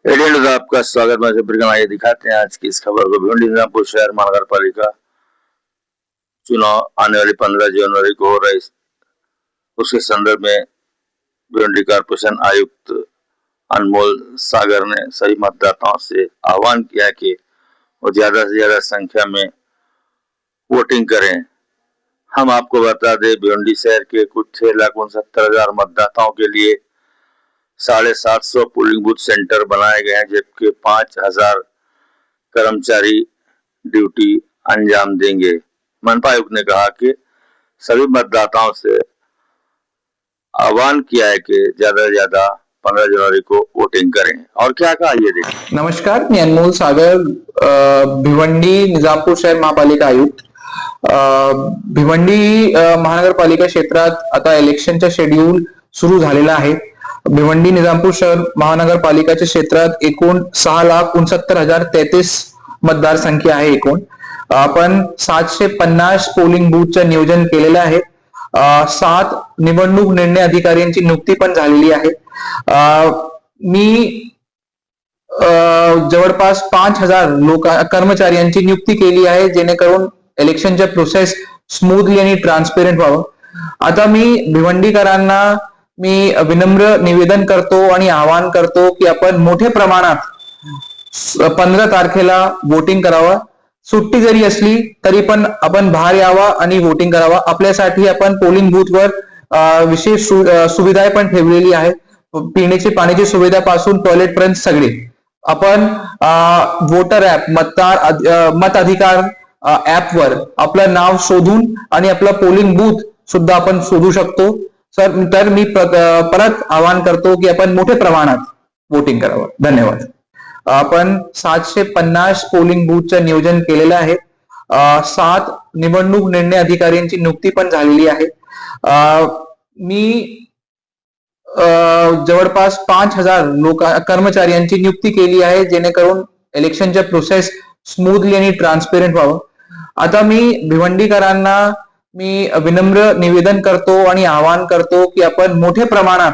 एडियन का आपका स्वागत। मैं सुप्रीम आइए दिखाते हैं आज की इस खबर को। भिवंडी निजामपुर शहर महानगर पालिका चुनाव आने वाली 15 जनवरी को हो रहे उसके संदर्भ में भिवंडी कारपोरेशन आयुक्त अनमोल सागर ने सभी मतदाताओं से आह्वान किया कि वो ज्यादा से ज्यादा संख्या में वोटिंग करें। हम आपको बता दें, भिवंडी शहर के कुछ 6,69,000 मतदाताओं के लिए 750 पोलिंग बूथ सेंटर बनाए गए हैं, जबकि 5,000 कर्मचारी ड्यूटी अंजाम देंगे। मनपा आयुक्त ने कहा कि सभी मतदाताओं से आह्वान किया है कि ज्यादा से ज्यादा 15 जनवरी को वोटिंग करें। और क्या कहा ये देखिए। नमस्कार, मी अनमोल सागर, भिवंडी निजामपूर शहर महापालिका आयुक्त। भिवंडी महानगरपालिका क्षेत्रात आता इलेक्शनचा शेड्यूल सुरू झालेला आहे। भिवंडी निजामपूर शहर महानगरपालिकाच्या क्षेत्रात एकूण 6,69,033 मतदारसंख्या आहे। एकूण आपण 750 पोलिंग बूथचं नियोजन केलेलं आहे। 7 निवडणूक निर्णय अधिकाऱ्यांची नियुक्ती पण झालेली आहे। मी जवळपास 5,000 कर्मचाऱ्यांची नियुक्ती केली आहे, जेणेकरून इलेक्शनचे प्रोसेस स्मूथली आणि ट्रान्सपेरंट व्हावं। आता मी भिवंडीकरांना विनम्र निवेदन करतो आणि आवाहन करतो की आपण मोठ्या प्रमाणात 15 तारखेला वोटिंग करावं। सुट्टी जरी असली तरी पण आपण बाहेर यावा आणि वोटिंग करावा। आपल्यासाठी आपण पोलिंग बूथवर विशेष सुविधा पण ठेवलेली आहे। पिण्याची पाण्याची सुविधापासून टॉयलेट पर्यंत सगळे आपण वोटर ऍप मताधिकार ऍपवर आपलं नाव शोधून आणि आपलं पोलिंग बूथ सुद्धा आपण शोधू शकतो। तर मी परत आवाहन करतो की आपण मोठ्या प्रमाणात वोटिंग करावं। धन्यवाद। आपण 750 पोलिंग बूथचं नियोजन केलेलं आहे। 7 निवडणूक निर्णय अधिकाऱ्यांची नियुक्ती पण झालेली आहे। मी जवळपास 5,000 कर्मचाऱ्यांची नियुक्ती केली आहे, जेणेकरून इलेक्शनचे प्रोसेस स्मूथली आणि ट्रान्सपेरंट व्हावं। आता मी भिवंडीकरांना विनम्र निवेदन करतो आणि आवाहन करतो की आपण मोठ्या प्रमाणात